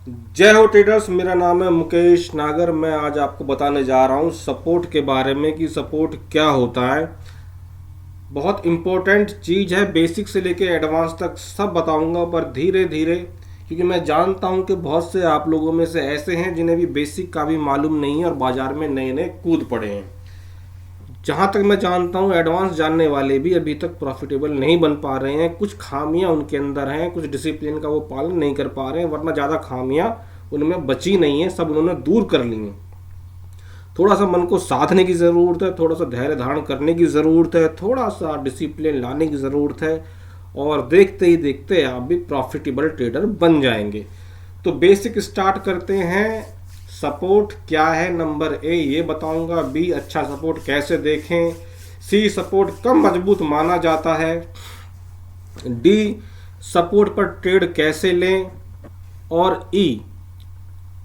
जय हो ट्रेडर्स। मेरा नाम है मुकेश नागर। मैं आज आपको बताने जा रहा हूँ सपोर्ट के बारे में कि सपोर्ट क्या होता है। बहुत इम्पोर्टेंट चीज़ है, बेसिक से लेके एडवांस तक सब बताऊंगा, पर धीरे धीरे, क्योंकि मैं जानता हूँ कि बहुत से आप लोगों में से ऐसे हैं जिन्हें भी बेसिक का भी मालूम नहीं है और बाजार में नए नए कूद पड़े हैं। जहाँ तक मैं जानता हूँ एडवांस जानने वाले भी अभी तक प्रॉफिटेबल नहीं बन पा रहे हैं। कुछ खामियां उनके अंदर हैं, कुछ डिसिप्लिन का वो पालन नहीं कर पा रहे हैं, वरना ज़्यादा खामियां उनमें बची नहीं है, सब उन्होंने दूर कर ली हैं। थोड़ा सा मन को साधने की ज़रूरत है, थोड़ा सा धैर्य धारण करने की ज़रूरत है, थोड़ा सा डिसिप्लिन लाने की ज़रूरत है, और देखते ही देखते आप भी प्रॉफिटेबल ट्रेडर बन जाएंगे। तो बेसिक स्टार्ट करते हैं। सपोर्ट क्या है, नंबर ए ये बताऊंगा। बी अच्छा सपोर्ट कैसे देखें। सी सपोर्ट कब मजबूत माना जाता है। डी सपोर्ट पर ट्रेड कैसे लें। और ई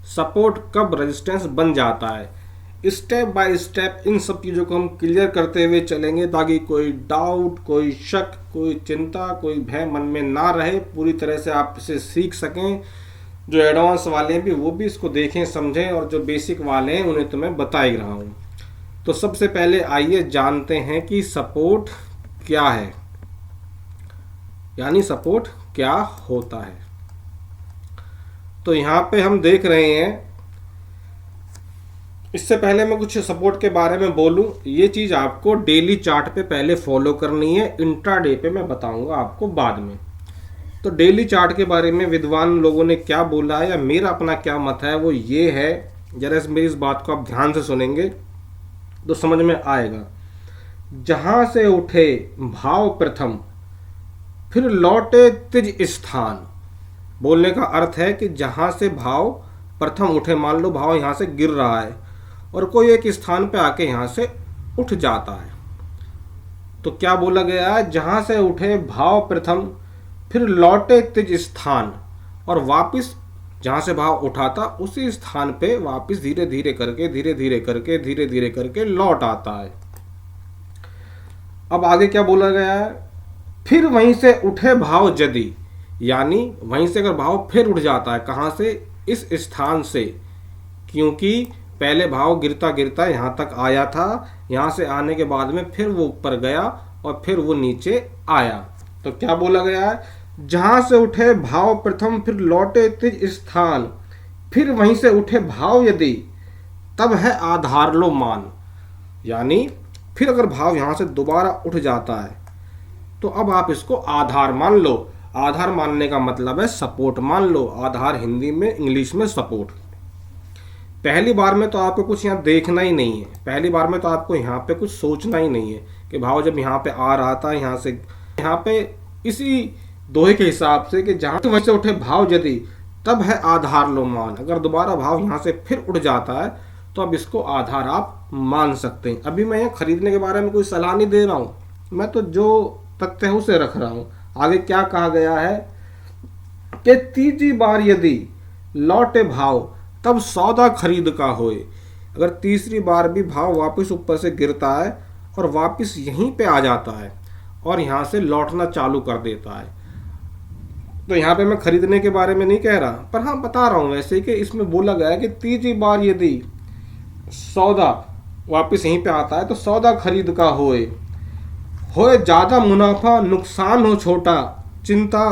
सपोर्ट कब रेजिस्टेंस बन जाता है। स्टेप बाय स्टेप इन सब चीज़ों को हम क्लियर करते हुए चलेंगे, ताकि कोई डाउट, कोई शक, कोई चिंता, कोई भय मन में ना रहे। पूरी तरह से आप इसे सीख सकें। जो एडवांस वाले हैं भी वो भी इसको देखें समझें, और जो बेसिक वाले हैं उन्हें तो मैं बता ही रहा हूँ। तो सबसे पहले आइए जानते हैं कि सपोर्ट क्या है, यानी सपोर्ट क्या होता है। तो यहाँ पे हम देख रहे हैं, इससे पहले मैं कुछ सपोर्ट के बारे में बोलूं, ये चीज़ आपको डेली चार्ट पे पहले फॉलो करनी है। इंट्राडे पे मैं बताऊंगा आपको बाद में। तो डेली चार्ट के बारे में विद्वान लोगों ने क्या बोला है, या मेरा अपना क्या मत है, वो ये है। जरा मेरी इस बात को आप ध्यान से सुनेंगे तो समझ में आएगा। जहां से उठे भाव प्रथम, फिर लौटे तिज स्थान। बोलने का अर्थ है कि जहां से भाव प्रथम उठे, मान लो भाव यहां से गिर रहा है और कोई एक स्थान पे आके यहां से उठ जाता है, तो क्या बोला गया है, जहां से उठे भाव प्रथम फिर लौटे तिज स्थान, और वापिस जहां से भाव उठा था उसी स्थान पे वापिस धीरे धीरे करके धीरे धीरे करके लौट आता है। अब आगे क्या बोला गया है, फिर वहीं से उठे भाव यदि, यानी वहीं से अगर भाव फिर उठ जाता है, कहां से, इस स्थान से, क्योंकि पहले भाव गिरता गिरता यहाँ तक आया था, यहाँ से आने के बाद में फिर वो ऊपर गया और फिर वो नीचे आया। तो क्या बोला गया है, जहां से उठे भाव प्रथम फिर लौटे तिज स्थान, फिर वहीं से उठे भाव यदि, तब है आधार लो मान। यानी फिर अगर भाव यहां से दोबारा उठ जाता है तो अब आप इसको आधार मान लो। आधार मानने का मतलब है सपोर्ट मान लो। आधार हिंदी में, इंग्लिश में सपोर्ट। पहली बार में तो आपको कुछ यहाँ देखना ही नहीं है, पहली बार में तो आपको यहाँ पे कुछ सोचना ही नहीं है कि भाव जब यहाँ पे आ रहा था, यहाँ से यहाँ पे इसी दोहे के हिसाब से कि जहाँ वहीं से उठे भाव यदि, तब है आधार लो मान। अगर दोबारा भाव यहाँ से फिर उठ जाता है तो अब इसको आधार आप मान सकते हैं। अभी मैं यहाँ खरीदने के बारे में कोई सलाह नहीं दे रहा हूँ, मैं तो जो तथ्य है उसे रख रहा हूँ। आगे क्या कहा गया है कि तीसरी बार यदि लौटे भाव, तब सौदा खरीद का होए। अगर तीसरी बार भी भाव वापस ऊपर से गिरता है और वापस यहीं पे आ जाता है और यहाँ से लौटना चालू कर देता है, तो यहाँ पे मैं खरीदने के बारे में नहीं कह रहा, पर हाँ बता रहा हूँ वैसे कि इसमें बोला गया है कि तीसरी बार यदि सौदा वापस यहीं पे आता है तो सौदा खरीद का होए ज़्यादा मुनाफा, नुकसान हो छोटा, चिंता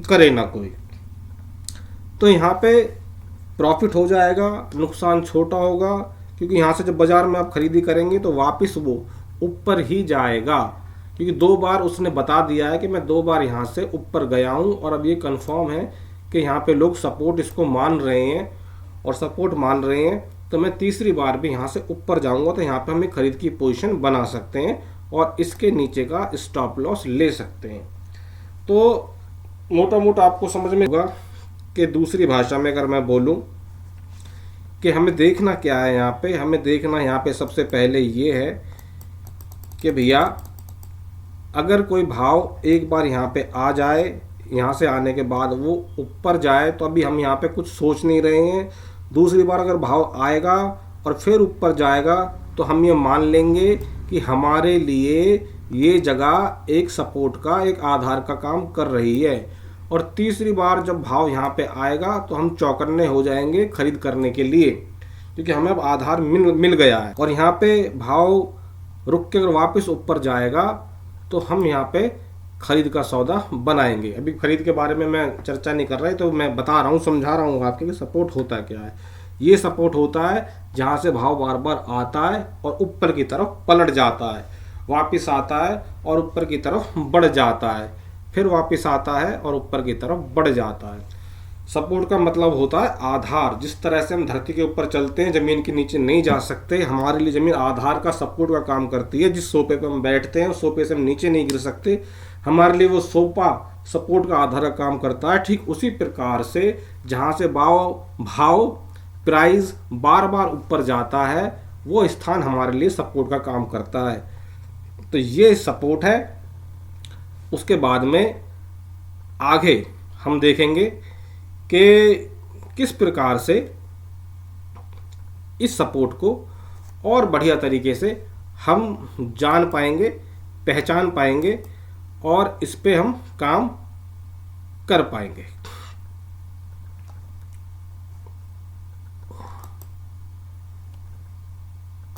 करे ना कोई। तो यहाँ पे प्रॉफिट हो जाएगा, नुकसान छोटा होगा, क्योंकि यहाँ से जब बाजार में आप खरीदी करेंगे तो वापस वो ऊपर ही जाएगा, क्योंकि दो बार उसने बता दिया है कि मैं दो बार यहाँ से ऊपर गया हूँ, और अब ये कंफर्म है कि यहाँ पे लोग सपोर्ट इसको मान रहे हैं और सपोर्ट मान रहे हैं, तो मैं तीसरी बार भी यहाँ से ऊपर जाऊँगा तो यहाँ पे हम एक खरीद की पोजीशन बना सकते हैं और इसके नीचे का स्टॉप लॉस ले सकते हैं। तो मोटा मोटा आपको समझ में होगा कि दूसरी भाषा में अगर मैं बोलूं कि हमें देखना क्या है, यहाँ पे हमें देखना यहाँ पे सबसे पहले ये है कि भैया अगर कोई भाव एक बार यहाँ पे आ जाए, यहाँ से आने के बाद वो ऊपर जाए, तो अभी हम यहाँ पे कुछ सोच नहीं रहे हैं। दूसरी बार अगर भाव आएगा और फिर ऊपर जाएगा तो हम ये मान लेंगे कि हमारे लिए ये जगह एक सपोर्ट का, एक आधार का काम कर रही है। और तीसरी बार जब भाव यहाँ पे आएगा तो हम चौकन्ने हो जाएंगे खरीद करने के लिए, क्योंकि हमें अब आधार मिल गया है। और यहाँ पे भाव रुक के अगर वापस ऊपर जाएगा तो हम यहाँ पे खरीद का सौदा बनाएंगे। अभी खरीद के बारे में मैं चर्चा नहीं कर रहा है, तो मैं बता रहा हूँ, समझा रहा हूँ आपके कि सपोर्ट होता क्या है। ये सपोर्ट होता है जहाँ से भाव बार बार आता है और ऊपर की तरफ पलट जाता है, वापस आता है और ऊपर की तरफ बढ़ जाता है, फिर वापस आता है और ऊपर की तरफ बढ़ जाता है। सपोर्ट का मतलब होता है आधार। जिस तरह से हम धरती के ऊपर चलते हैं, जमीन के नीचे नहीं जा सकते, हमारे लिए जमीन आधार का सपोर्ट का काम करती है। जिस सोफे पे हम बैठते हैं उस सोफे से हम नीचे नहीं गिर सकते, हमारे लिए वो सोफा सपोर्ट का आधार का काम करता है। ठीक उसी प्रकार से जहाँ से भाव प्राइस बार बार ऊपर जाता है, वो स्थान हमारे लिए सपोर्ट का काम करता है। तो ये सपोर्ट है। उसके बाद में आगे हम देखेंगे कि किस प्रकार से इस सपोर्ट को और बढ़िया तरीके से हम जान पाएंगे, पहचान पाएंगे और इस पे हम काम कर पाएंगे।